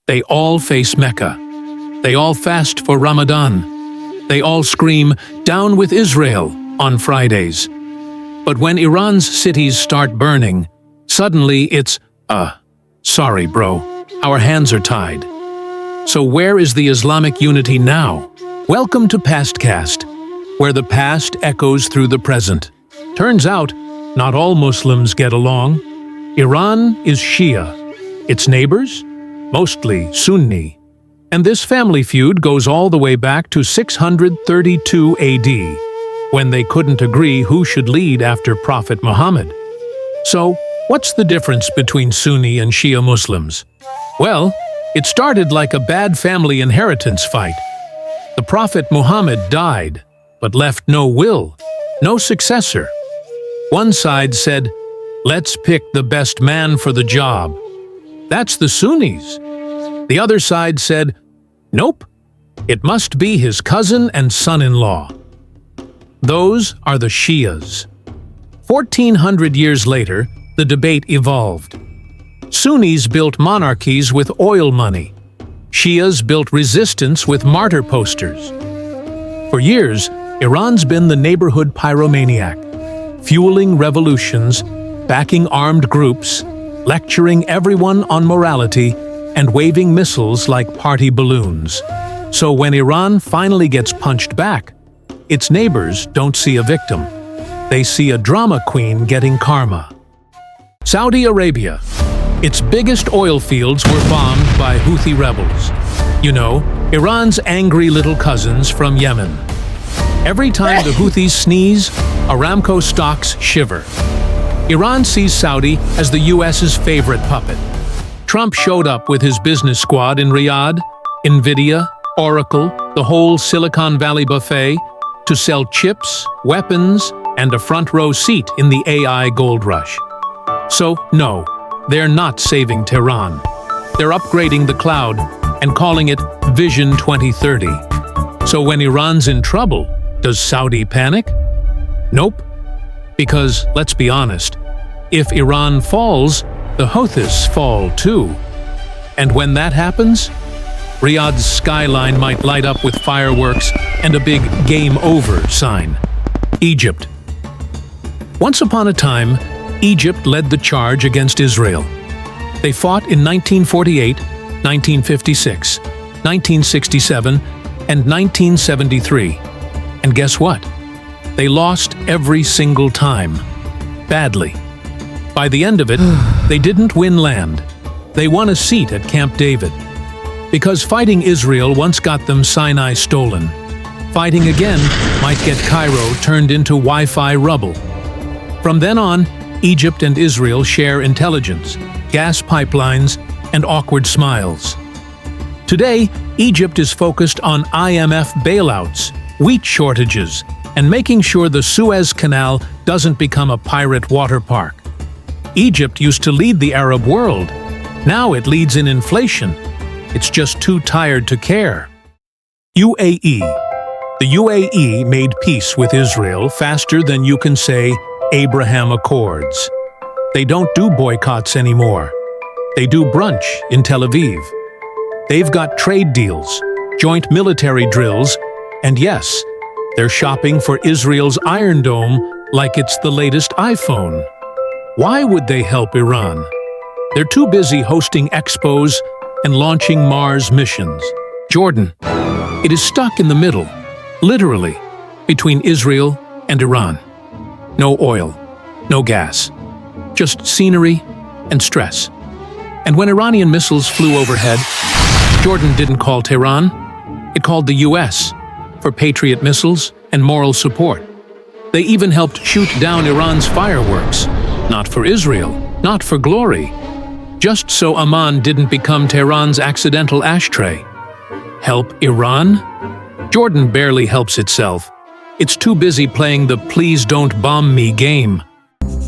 They all face Mecca. They all fast for Ramadan. They all scream, "Down with Israel," on Fridays. But when Iran's cities start burning, suddenly it's, sorry bro, our hands are tied. So where is the Islamic unity now? Welcome to PastCast, where the past echoes through the present. Turns out, not all Muslims get along. Iran is Shia. Its neighbors? Mostly Sunni. And this family feud goes all the way back to 632 AD, when they couldn't agree who should lead after Prophet Muhammad. So, what's the difference between Sunni and Shia Muslims? Well, it started like a bad family inheritance fight. The Prophet Muhammad died, but left no will, no successor. One side said, "Let's pick the best man for the job." That's the Sunnis. The other side said, "Nope, it must be his cousin and son-in-law." Those are the Shias. 1400 years later, the debate evolved. Sunnis built monarchies with oil money. Shias built resistance with martyr posters. For years, Iran's been the neighborhood pyromaniac, fueling revolutions, backing armed groups, lecturing everyone on morality, and waving missiles like party balloons. So when Iran finally gets punched back, its neighbors don't see a victim. They see a drama queen getting karma. Saudi Arabia. Its biggest oil fields were bombed by Houthi rebels. You know, Iran's angry little cousins from Yemen. Every time the Houthis sneeze, Aramco stocks shiver. Iran sees Saudi as the US's favorite puppet. Trump showed up with his business squad in Riyadh, Nvidia, Oracle, the whole Silicon Valley buffet, to sell chips, weapons, and a front-row seat in the AI gold rush. So, no, they're not saving Tehran. They're upgrading the cloud and calling it Vision 2030. So when Iran's in trouble, does Saudi panic? Nope. Because, let's be honest, if Iran falls, the Houthis fall too. And when that happens, Riyadh's skyline might light up with fireworks and a big "game over" sign. Egypt. Once upon a time, Egypt led the charge against Israel. They fought in 1948, 1956, 1967, and 1973. And guess what? They lost every single time. Badly. By the end of it, they didn't win land. They won a seat at Camp David. Because fighting Israel once got them Sinai stolen. Fighting again might get Cairo turned into Wi-Fi rubble. From then on, Egypt and Israel share intelligence, gas pipelines, and awkward smiles. Today, Egypt is focused on IMF bailouts, wheat shortages, and making sure the Suez Canal doesn't become a pirate water park. Egypt used to lead the Arab world. Now it leads in inflation. It's just too tired to care. UAE. The UAE made peace with Israel faster than you can say Abraham Accords. They don't do boycotts anymore. They do brunch in Tel Aviv. They've got trade deals, joint military drills, and yes, they're shopping for Israel's Iron Dome like it's the latest iPhone. Why would they help Iran? They're too busy hosting expos and launching Mars missions. Jordan. It is stuck in the middle, literally, between Israel and Iran. No oil, no gas, just scenery and stress. And when Iranian missiles flew overhead, Jordan didn't call Tehran, it called the US for Patriot missiles and moral support. They even helped shoot down Iran's fireworks, not for Israel, not for glory, just so Oman didn't become Tehran's accidental ashtray. Help Iran? Jordan barely helps itself. It's too busy playing the "please don't bomb me" game.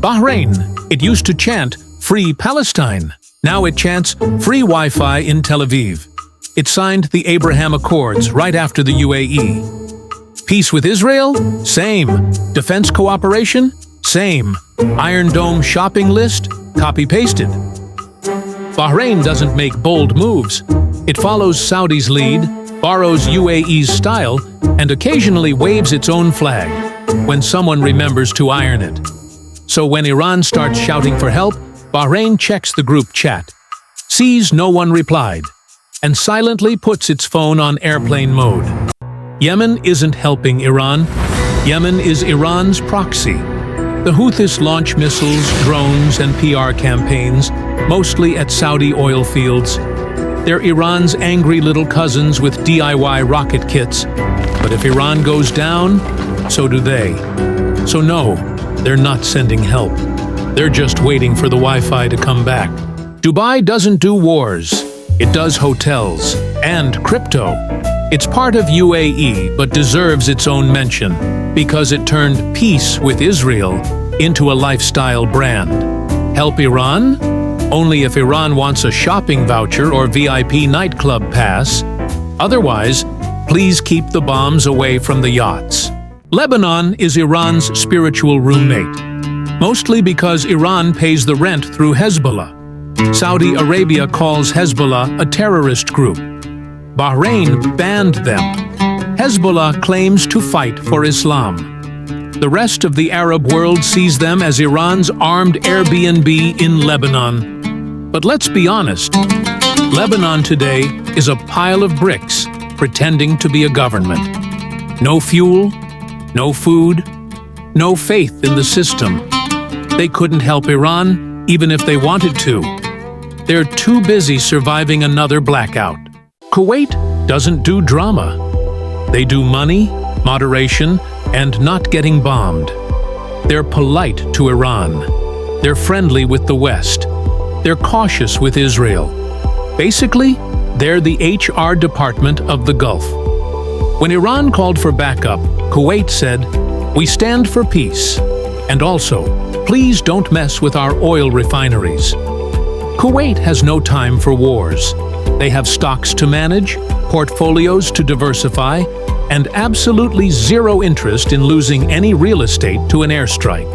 Bahrain. It used to chant "Free Palestine." Now it chants "Free Wi-Fi in Tel Aviv." It signed the Abraham Accords right after the UAE. Peace with Israel? Same. Defense cooperation? Same. Iron Dome shopping list? Copy-pasted. Bahrain doesn't make bold moves. It follows Saudi's lead, borrows UAE's style, and occasionally waves its own flag when someone remembers to iron it. So when Iran starts shouting for help, Bahrain checks the group chat, sees no one replied, and silently puts its phone on airplane mode. Yemen isn't helping Iran. Yemen is Iran's proxy. The Houthis launch missiles, drones, and PR campaigns, mostly at Saudi oil fields. They're Iran's angry little cousins with DIY rocket kits. But if Iran goes down, so do they. So no, they're not sending help. They're just waiting for the Wi-Fi to come back. Dubai doesn't do wars. It does hotels and crypto. It's part of UAE but deserves its own mention because it turned peace with Israel into a lifestyle brand. Help Iran? Only if Iran wants a shopping voucher or VIP nightclub pass. Otherwise, please keep the bombs away from the yachts. Lebanon is Iran's spiritual roommate, mostly because Iran pays the rent through Hezbollah. Saudi Arabia calls Hezbollah a terrorist group. Bahrain banned them. Hezbollah claims to fight for Islam. The rest of the Arab world sees them as Iran's armed Airbnb in Lebanon. But let's be honest, Lebanon today is a pile of bricks pretending to be a government. No fuel, no food, no faith in the system. They couldn't help Iran, even if they wanted to. They're too busy surviving another blackout. Kuwait doesn't do drama. They do money, moderation, and not getting bombed. They're polite to Iran. They're friendly with the West. They're cautious with Israel. Basically, they're the HR department of the Gulf. When Iran called for backup, Kuwait said, "We stand for peace. And also, please don't mess with our oil refineries." Kuwait has no time for wars. They have stocks to manage, portfolios to diversify, and absolutely zero interest in losing any real estate to an airstrike.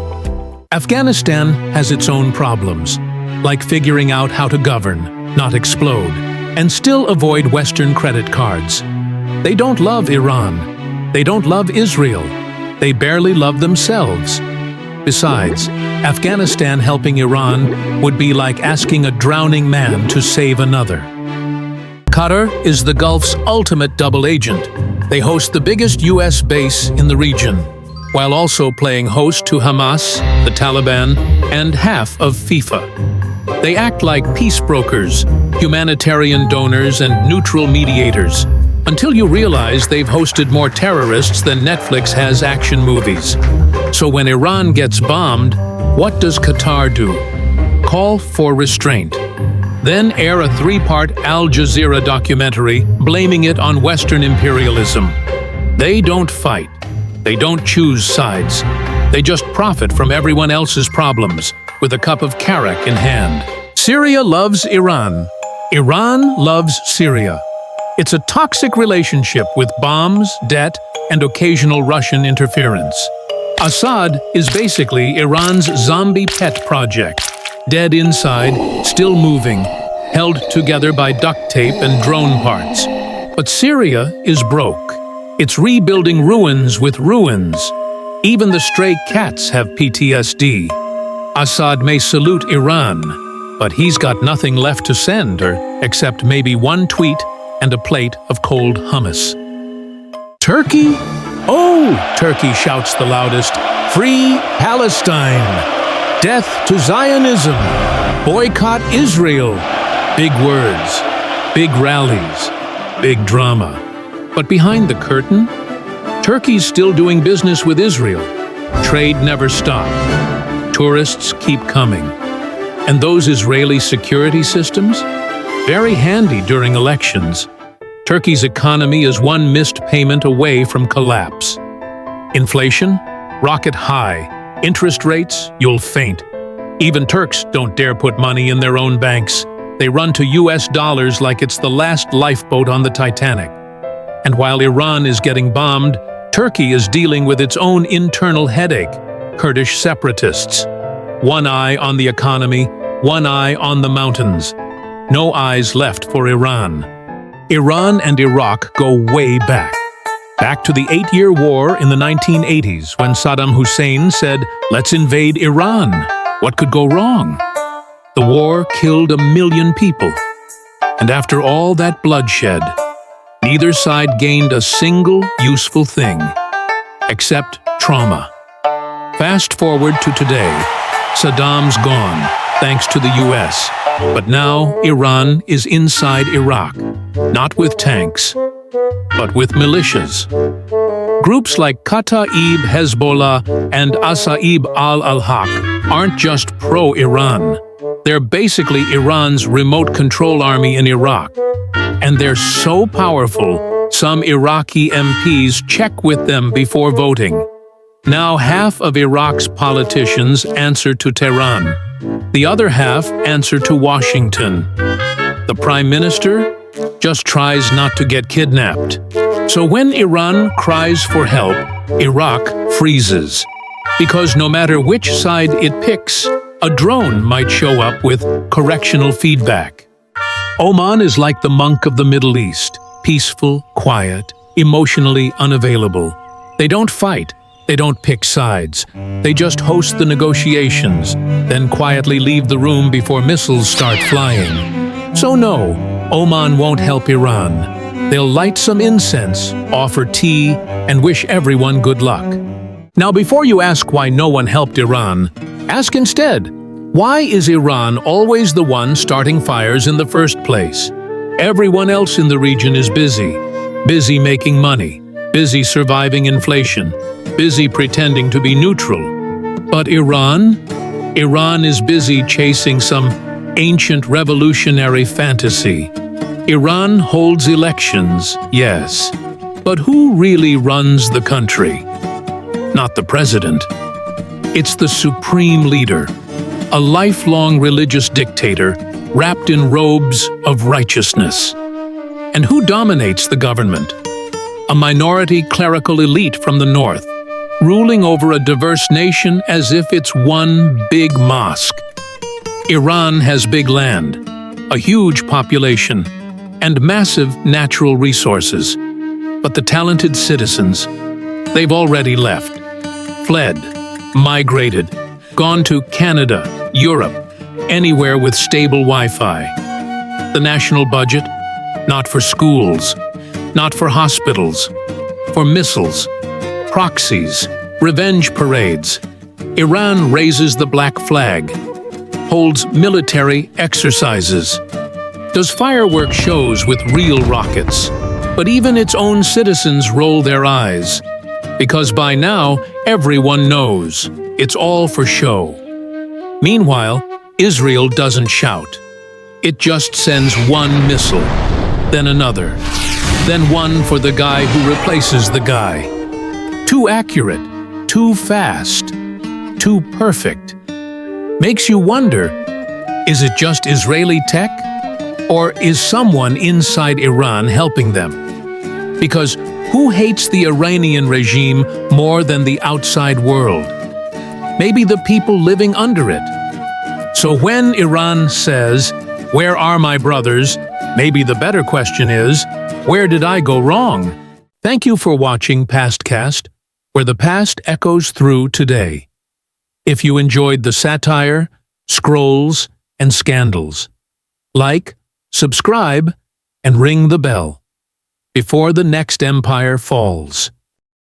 Afghanistan has its own problems, like figuring out how to govern, not explode, and still avoid Western credit cards. They don't love Iran. They don't love Israel. They barely love themselves. Besides, Afghanistan helping Iran would be like asking a drowning man to save another. Qatar is the Gulf's ultimate double agent. They host the biggest U.S. base in the region, while also playing host to Hamas, the Taliban, and half of FIFA. They act like peace brokers, humanitarian donors, and neutral mediators, until you realize they've hosted more terrorists than Netflix has action movies. So when Iran gets bombed, what does Qatar do? Call for restraint. Then air a 3-part Al Jazeera documentary blaming it on Western imperialism. They don't fight. They don't choose sides. They just profit from everyone else's problems, with a cup of karak in hand. Syria loves Iran. Iran loves Syria. It's a toxic relationship with bombs, debt, and occasional Russian interference. Assad is basically Iran's zombie pet project. Dead inside, still moving, held together by duct tape and drone parts. But Syria is broke. It's rebuilding ruins with ruins. Even the stray cats have PTSD. Assad may salute Iran, but he's got nothing left to send her except maybe one tweet and a plate of cold hummus. Turkey? Oh, Turkey shouts the loudest, "Free Palestine! Death to Zionism! Boycott Israel!" Big words, big rallies, big drama. But behind the curtain, Turkey's still doing business with Israel. Trade never stopped. Tourists keep coming. And those Israeli security systems? Very handy during elections. Turkey's economy is one missed payment away from collapse. Inflation? Rocket high. Interest rates? You'll faint. Even Turks don't dare put money in their own banks. They run to US dollars like it's the last lifeboat on the Titanic. And while Iran is getting bombed, Turkey is dealing with its own internal headache, Kurdish separatists. One eye on the economy, one eye on the mountains. no eyes left for Iran. Iran and Iraq go way back. Back to the 8-year war in the 1980s when Saddam Hussein said, "Let's invade Iran." What could go wrong? The war killed 1 million people. And after all that bloodshed, neither side gained a single useful thing, except trauma. Fast forward to today. Saddam's gone, thanks to the US. But now Iran is inside Iraq, not with tanks, but with militias. Groups like Kataib Hezbollah and Asaib al-Haq aren't just pro-Iran. They're basically Iran's remote control army in Iraq. And they're so powerful, some Iraqi MPs check with them before voting. Now half of Iraq's politicians answer to Tehran. The other half answer to Washington. The Prime Minister just tries not to get kidnapped. So when Iran cries for help, Iraq freezes. Because no matter which side it picks, a drone might show up with correctional feedback. Oman is like the monk of the Middle East, peaceful, quiet, emotionally unavailable. They don't fight. They don't pick sides. They just host the negotiations, then quietly leave the room before missiles start flying. So no, Oman won't help Iran. They'll light some incense, offer tea, and wish everyone good luck. Now before you ask why no one helped Iran, ask instead, why is Iran always the one starting fires in the first place? Everyone else in the region is busy. Busy making money, busy surviving inflation, busy pretending to be neutral. But Iran? Iran is busy chasing some ancient revolutionary fantasy. Iran holds elections, yes. But who really runs the country? Not the president. It's the supreme leader, a lifelong religious dictator wrapped in robes of righteousness. And who dominates the government? A minority clerical elite from the north, ruling over a diverse nation as if it's one big mosque. Iran has big land, a huge population, and massive natural resources. But the talented citizens, they've already left, fled, migrated, gone to Canada, Europe, anywhere with stable Wi-Fi. The national budget? Not for schools, not for hospitals, for missiles, proxies, revenge parades. Iran raises the black flag, holds military exercises, does firework shows with real rockets. But even its own citizens roll their eyes, because by now everyone knows it's all for show. Meanwhile, Israel doesn't shout. It just sends one missile, then another, then one for the guy who replaces the guy. Too accurate, too fast, too perfect. Makes you wonder, is it just Israeli tech? Or is someone inside Iran helping them? Because who hates the Iranian regime more than the outside world? Maybe the people living under it. So when Iran says, "Where are my brothers?" maybe the better question is, where did I go wrong? Thank you for watching PastCast, where the past echoes through today. If you enjoyed the satire, scrolls, and scandals, like, subscribe, and ring the bell before the next empire falls.